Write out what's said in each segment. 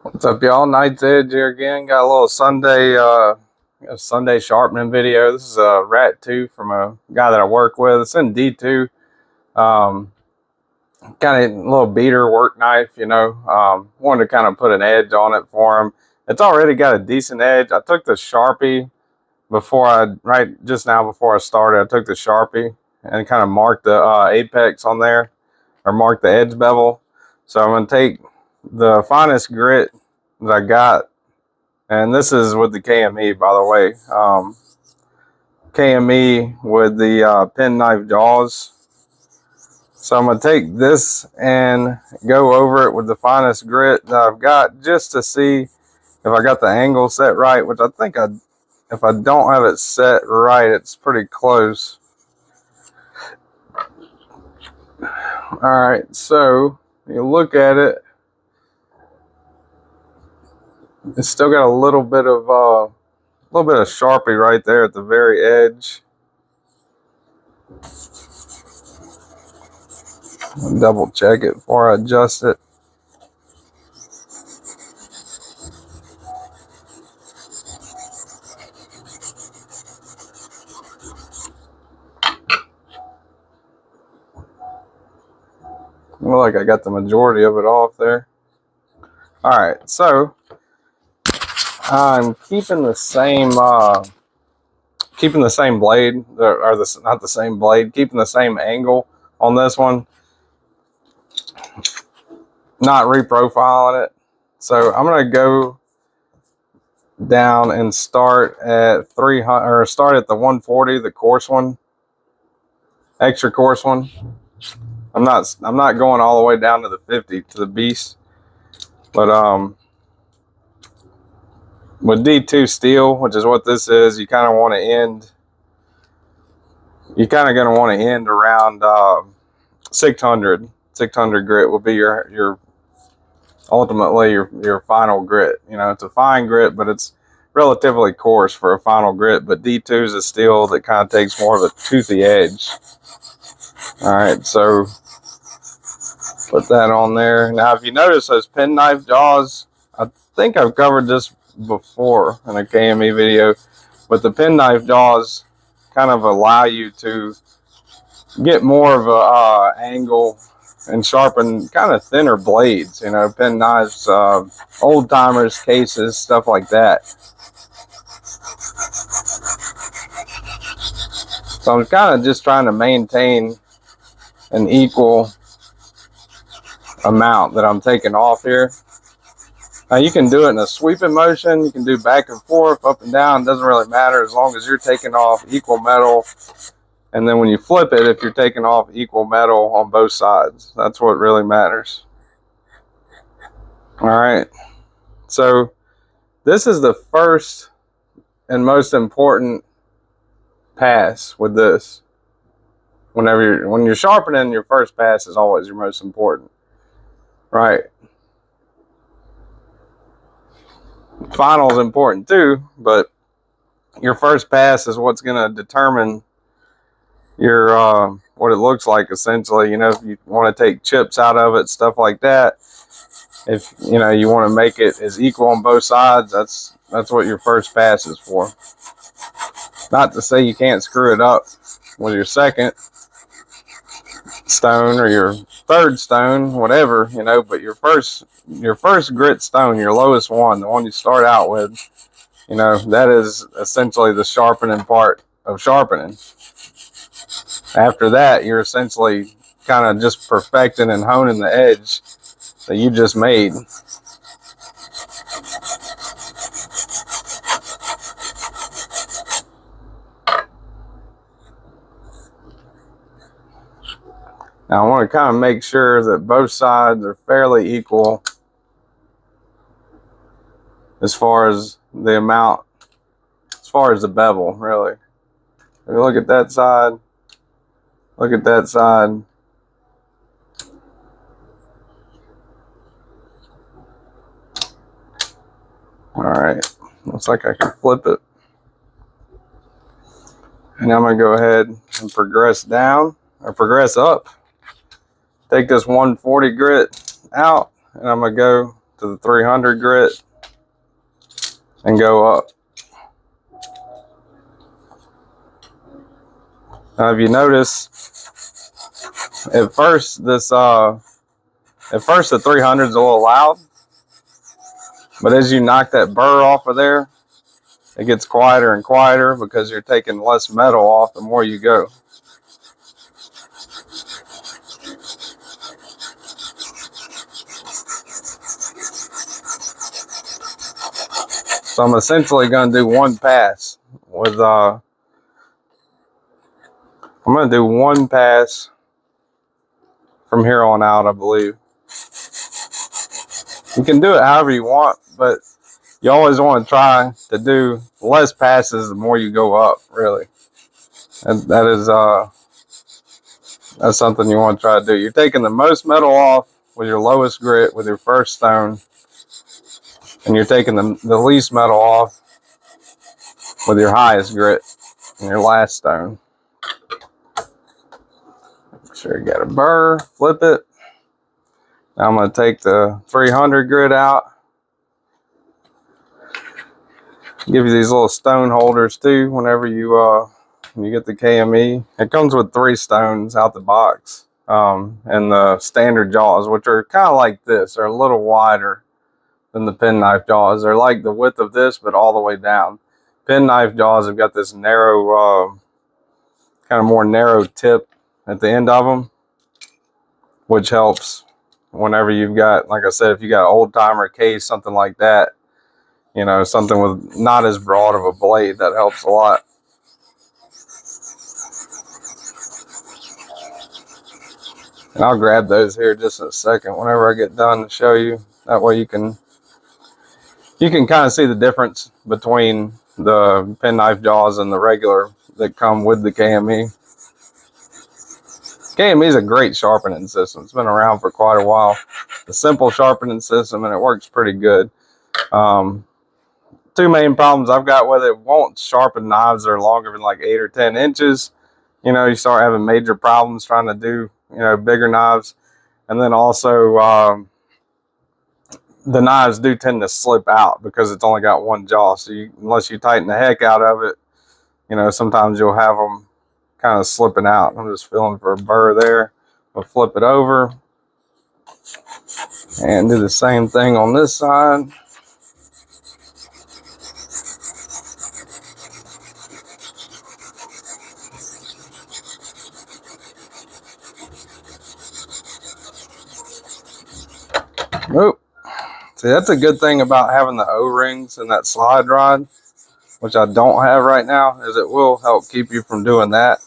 What's up, y'all? Night's Edge here again. Got a little Sunday sharpening video. This is a rat 2 from a guy that I work with. It's in D2. Kind of a little beater work knife, wanted to kind of put an edge on it for him. It's already got a decent edge. I took the Sharpie just now before I started, I took the Sharpie and kind of marked the apex on there, or marked the edge bevel. So I'm going to take the finest grit that I got, and this is with the KME, by the way. KME with the penknife jaws. So I'm going to take this and go over it with the finest grit that I've got, just to see if I got the angle set right, which I think if I don't have it set right, it's pretty close. Alright, so you look at it, it's still got a little bit of Sharpie right there at the very edge. I'll double check it before I adjust it. I feel like I got the majority of it off there. Alright, so I'm keeping the same blade, not the same blade, keeping the same angle on this one, not reprofiling it. So I'm gonna go down and start at 300, or start at the 140, the coarse one, extra coarse one. I'm not going all the way down to the 50, to the beast, but with D2 steel, which is what this is, you kind of want to end. You're kind of going to want to end around 600. 600 grit will be your ultimately your final grit. You know, it's a fine grit, but it's relatively coarse for a final grit. But D2 is a steel that kind of takes more of a toothy edge. All right, so put that on there. Now, if you notice those penknife jaws, I think I've covered this before in a KME video, but the penknife jaws kind of allow you to get more of a angle and sharpen kind of thinner blades, you know, pen knives, old timers, cases, stuff like that. So I'm kind of just trying to maintain an equal amount that I'm taking off here. Now you can do it in a sweeping motion, you can do back and forth, up and down, it doesn't really matter as long as you're taking off equal metal. And then when you flip it, if you're taking off equal metal on both sides, that's what really matters. All right, so this is the first and most important pass with this. When you're sharpening, your first pass is always your most important, right? Final is important too, but your first pass is what's going to determine your what it looks like, essentially. You know, if you want to take chips out of it, stuff like that, if you know you want to make it as equal on both sides, that's what your first pass is for. Not to say you can't screw it up with your second stone or your third stone, whatever, you know, but your first grit stone, your lowest one, the one you start out with, you know, that is essentially the sharpening part of sharpening. After that, you're essentially kind of just perfecting and honing the edge that you just made. Now I want to kind of make sure that both sides are fairly equal as far as the amount, as far as the bevel, really. If you look at that side, look at that side. All right, looks like I can flip it. And I'm going to go ahead and progress down, or progress up. Take this 140 grit out, and I'm going to go to the 300 grit and go up. Now, if you notice, at first the 300 is a little loud, but as you knock that burr off of there, it gets quieter and quieter because you're taking less metal off the more you go. So I'm essentially going to do one pass with I'm going to do one pass from here on out, I believe. You can do it however you want, but you always want to try to do less passes the more you go up, really. And that's something you want to try to do. You're taking the most metal off with your lowest grit with your first stone, and you're taking the least metal off with your highest grit and your last stone. Make sure you got a burr, flip it. Now I'm going to take the 300 grit out. Give you these little stone holders too whenever you get the KME. It comes with 3 stones out the box, and the standard jaws, which are kind of like this. They're a little wider than the penknife jaws. They're like the width of this, but all the way down. Penknife jaws have got this narrow, kind of more narrow tip at the end of them, which helps whenever you've got, like I said, if you got an old timer case, something like that. You know, something with not as broad of a blade, that helps a lot. And I'll grab those here just in a second whenever I get done to show you. That way you can kind of see the difference between the penknife jaws and the regular that come with the KME. KME is a great sharpening system. It's been around for quite a while. A simple sharpening system, and it works pretty good. 2 main problems I've got with it: won't sharpen knives that are longer than like 8 or 10 inches. You know, you start having major problems trying to do, you know, bigger knives. And then also the knives do tend to slip out because it's only got 1 jaw. So unless you tighten the heck out of it, you know, sometimes you'll have them kind of slipping out. I'm just feeling for a burr there. We'll flip it over and do the same thing on this side. Oop. See, that's a good thing about having the O-rings and that slide rod, which I don't have right now, is it will help keep you from doing that.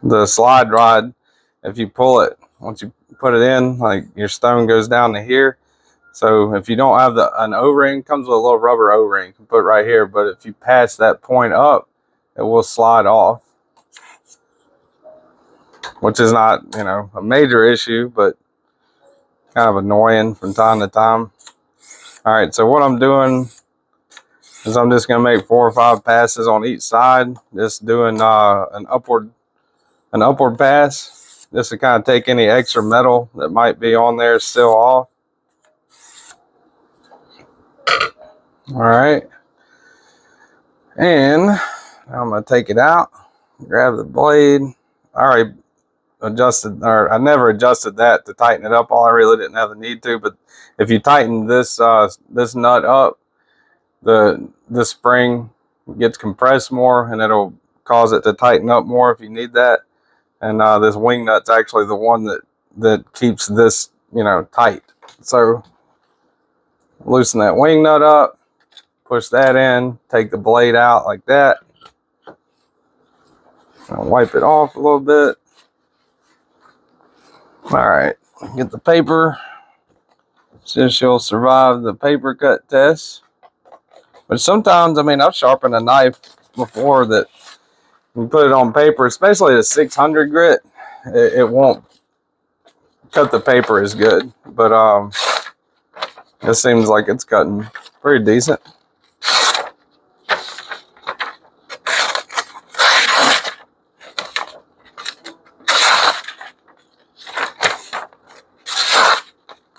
The slide rod, if you pull it, once you put it in, like your stone goes down to here. So if you don't have an O-ring, comes with a little rubber O-ring, you can put it right here. But if you pass that point up, it will slide off, which is not, you know, a major issue, but kind of annoying from time to time. All right, so what I'm doing is I'm just going to make 4 or 5 passes on each side, just doing an upward pass, just to kind of take any extra metal that might be on there still off. All right, and I'm going to take it out, grab the blade. I already adjusted, or I never adjusted that to tighten it up. I really didn't have the need to, but if you tighten this this nut up, the spring gets compressed more, and it'll cause it to tighten up more if you need that. And this wing nut's actually the one that keeps this, you know, tight. So loosen that wing nut up, push that in, take the blade out like that. I'll wipe it off a little bit. All right, get the paper. See if she'll survive the paper cut test. But sometimes, I mean, I've sharpened a knife before that you put it on paper, especially the 600 grit, it won't cut the paper as good. But it seems like it's cutting pretty decent.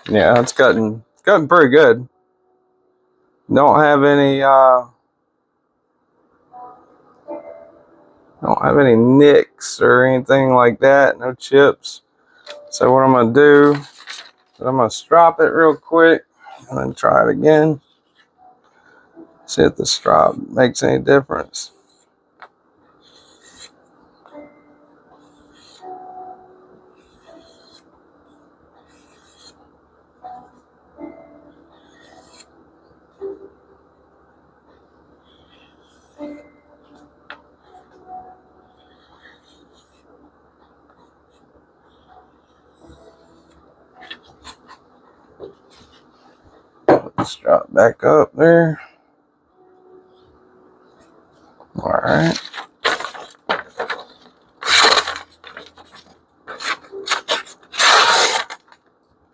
Yeah, it's cutting pretty good. Don't have any nicks or anything like that. No chips. So what I'm gonna do is I'm gonna strop it real quick and then try it again. See if the strop makes any difference. Let's drop back up there. All right.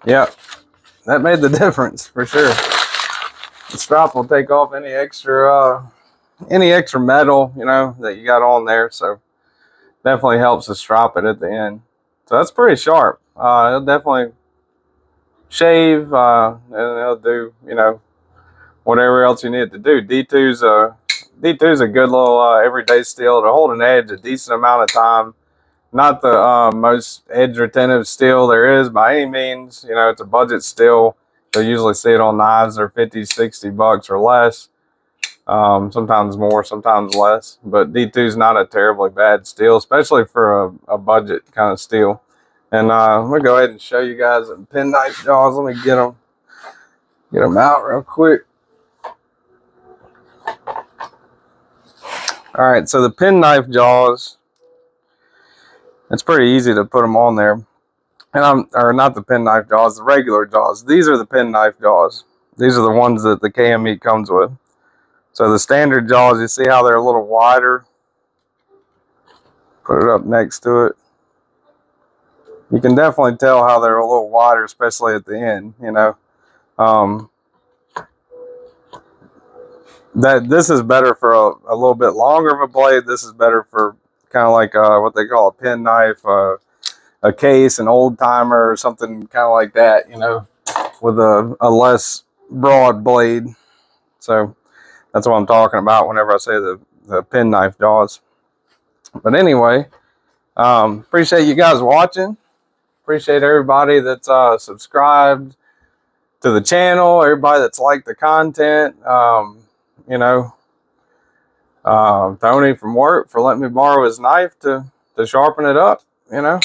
Yep, that made the difference for sure. The strop will take off any extra metal, you know, that you got on there. So definitely helps to strop it at the end. So that's pretty sharp. It'll definitely shave, and it'll do, you know, whatever else you need to do. D2's a good little everyday steel to hold an edge a decent amount of time. Not the most edge retentive steel there is by any means. You know, it's a budget steel. You'll usually see it on knives that are 50, 60 bucks or less. Sometimes more, sometimes less. But D2 is not a terribly bad steel, especially for a budget kind of steel. And I'm gonna go ahead and show you guys the penknife jaws. Let me get them out real quick. All right, so the penknife jaws, it's pretty easy to put them on there. And or not the penknife jaws, the regular jaws. These are the penknife jaws. These are the ones that the KME comes with. So the standard jaws, you see how they're a little wider? Put it up next to it. You can definitely tell how they're a little wider, especially at the end, you know. That this is better for a little bit longer of a blade. This is better for kind of like what they call a penknife, a case, an old timer, or something kind of like that, you know, with a less broad blade. So that's what I'm talking about whenever I say the penknife jaws. But anyway, appreciate you guys watching. Appreciate everybody that's subscribed to the channel, everybody that's liked the content. You know, Tony from work for letting me borrow his knife to sharpen it up, you know.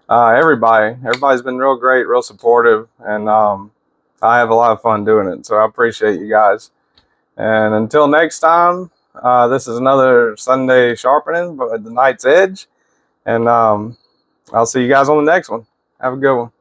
Everybody's been real great, real supportive, and I have a lot of fun doing it. So I appreciate you guys. And until next time, this is another Sunday sharpening, but at the knight's edge. And I'll see you guys on the next one. Have a good one.